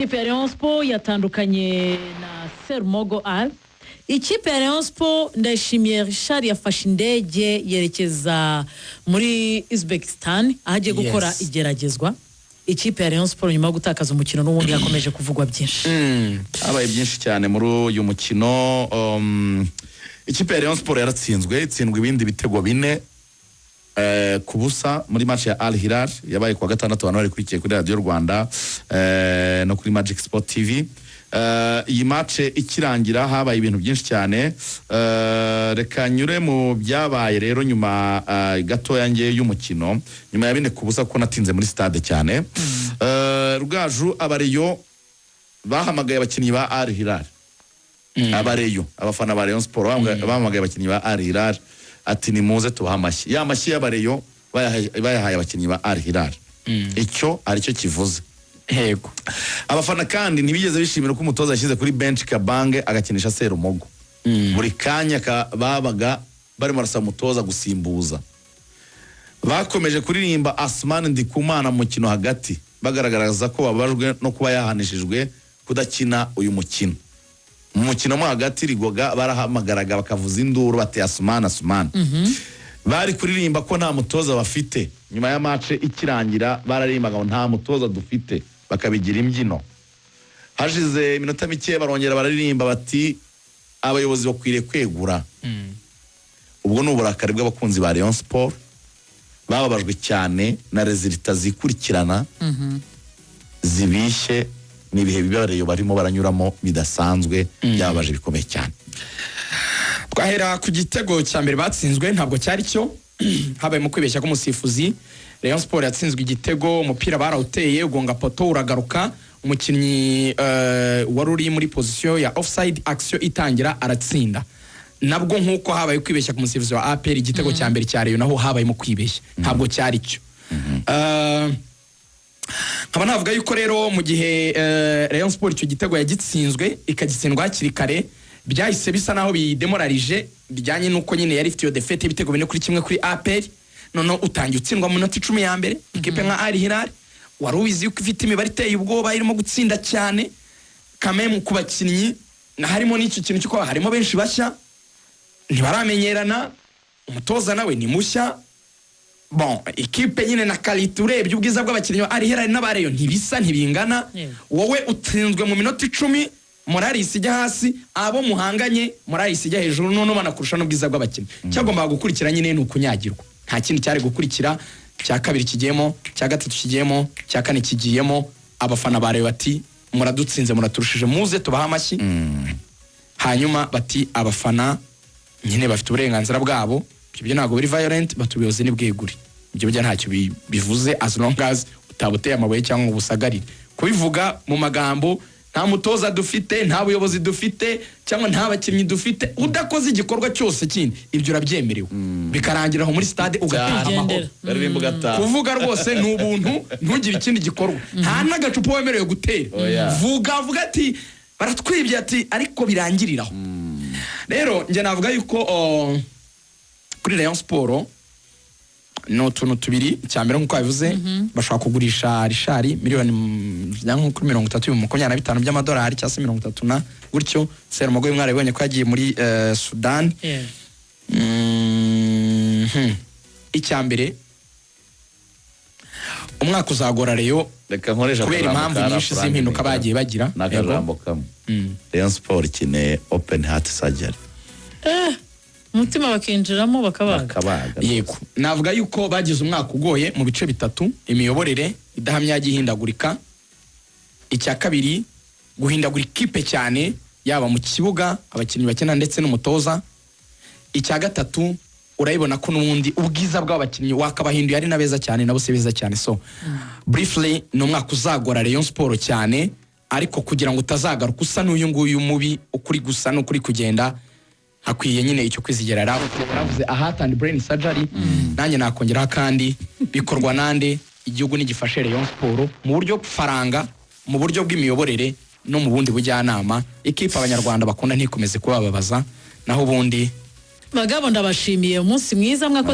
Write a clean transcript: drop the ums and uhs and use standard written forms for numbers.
Ikipe ya Rayon Sport yatandukanye na Serumogo Al. Ikipe ya Rayon Sport ndashimiye Richard yafashe indege yerekeza muri Uzbekistan ahagiye gukora igeragezwa. Ikipe ya Rayon Sport nyuma yo gutakaza umukino n'ubundi yakomeje kuvugwa byinshi. Abaye byinshi cyane muri uyu mukino. Ikipe ya Rayon Sport yaratsinzwe, itsindwa ibindi bitego 4 kubusa muri match ya Al Hilal yabaye kwa gatandatu abantu bari kurikiye kuri Radio Rwanda no kuri Magic Sport TV. Iyi match ikirangira habaye ibintu byinshi cyane. Reka nyure mu byabaye rero nyuma gato yange y'umukino nyuma ya 4 kubusa ko natinze muri stade cyane. Rugaju Abareyo bahamagaye abakinnyi ba Al Hilal. Abareyo abafana ba Rayon Sport bahamagaye abakinnyi ba Al Hilal ati ni muze tubaha amashyi. Ya mashyi y'Abareyo bayahaye abakinnyi ba Al Hilal. Icyo aricyo kivuze. Yego. Abafana kandi ntibigeze bishimira ko umutoza yashyize kuri bench Kabange agakinisha Serumogo. Buri kanya babaga bari marasa mutoza gusimbuza. Bakomeje kuririmba Asman Ndikumana mu kino hagati bagaragaraza ko babajwe no kuba yahanishijwe kudakina uyu mukino. Mu mukino mo hagati Rigoga barahamagaraga bakavuza induru bati Asman. Bari kuririmba ko nta mutoza bafite. Nyuma ya match ikirangira bararimbaga ngo nta mutoza dufite bakabigira imbyino. Hashize iminota mike barongera bararirimba bati abayobozi bakwiriye kwegura. Ubwo n'uburakari bw'abakunzi ba Rayon Sport bababajwe cyane na resultat zikurikirana zibishe nibihe bibareyo barimo baranyuramo bidasanzwe byabaje bikomeye cyane. Twahera ku gitego cya mbere batsinzwe ntabwo cyari cyo habaye mu kwibeshya ko umusifuzi Rayon Sport yatsinzwe igitego umupira barawuteye ugonga poto uragaruka umukinnyi wari uri muri position ya offside action itangira aratsinda nabwo nkuko habaye kwibeshya ku musifuzi wa APR igitego cya mbere cya Rayon naho habaye mu kwibeshya ntabwo cyari cyo. Nkaba navuga yuko rero mu gihe Rayon Sport icyo gitego yagitsinzwe ikagitsindwa hakiri kare byahise bisa naho bidemoralije bijyanye nuko nyine yari ifite yo defete ibitego 4-1 kuri APR none utangiye utsindwa mu minota 10 ya mbere ikipe nka Al Hilal wari ubizi yuko ifite imibare iteye ubwoba irimo gutsinda cyane kameme ku bakinnyi na harimo n'icyo kintu cyuko harimo benshi bashya ntibaramenyerana umutoza nawe ni mushya. Bon, ikipe nyine na qualité urebye ubwiza bw'abakinnyi Al Hilal n'Abareyo ntibisa ntibingana. Wowe utsinzwe mu minota 10 morali isijya hasi abo muhanganye morali isijya hejuru none banakurusha n'ubwiza bw'abakinnyi. Cyagomba gukurikira nyine ni ukunyagirwa. Nta kindi cyari gukurikira cya kabiri kigiyemo cya gatatu kigiyemo cya kane kigiyemo abafana bare bati muradutsinze muraturushije muze tubaha amashyi. Hanyuma bati abafana nyine bafite uburenganzira bwabo ibyo ntago biri violent batubiyoze ni bweguri ibyo bijya ntacyo bivuze as long as utabuteye amabuye cyangwa ubusagarire kubivuga mu magambo nta mutoza dufite nta buyobozi dufite cyangwa nta bakinnyi dufite udakoze igikorwa cyose kindi ibyo urabyemerewe bikarangira aho muri stade ugataha amahoro kuvuga rwose n'ubuntu ntugire ikindi gikorwa nta nagacupa wemerewe gutera vuga ati baratwibye ati ariko birangiriraho. Rero nje navuga yuko kuri Rayon Sport no tuntu tubiri cyambere nkuko yavuze bashaka kugurisha Richard miliyoni nko 35 by'amadolari cyangwa se 30 na gutyo Serumogo y'umwara yibonye ko yagiye muri Sudan. Icyambere umwaka uzagora Rayon reka nkoresha kubera impamvu nyinshi z'impinduka bagiye bagira n'akajambo kamwe. Rayon Sport kine open heart surgery umutima bakinjiramo bakabaga. Yego navuga yuko bagize umwaka ugoye mu bice bitatu imiyoborere idahamya yagihindagurika icya kabiri guhindagura ikipe cyane yaba mu kibuga abakinnyi bakina ndetse n'umutoza icya gatatu urayibona ko n'ubundi ubwiza bw'abakinnyi wakabahinduye ari nabeza cyane nabo se beza cyane. So briefly no mwaka uzagora Rayon Sport cyane ariko kugira ngo utazagaruka usa n'uyu nguyu mubi ukuri gusa no kuri kugenda hakwiye nyine icyo kwizigera ravuze heart and brain surgery nanjye nakongeraho kandi bikorwa nande igihugu n'igifashe Rayon Sport mu buryo faranga mu buryo bw'imiyoborere no mu bundi bujyanama ikipe abanyarwanda bakunda ntikomeze kubababaza naho ubundi bagabo ndabashimiye umunsi mwiza mwako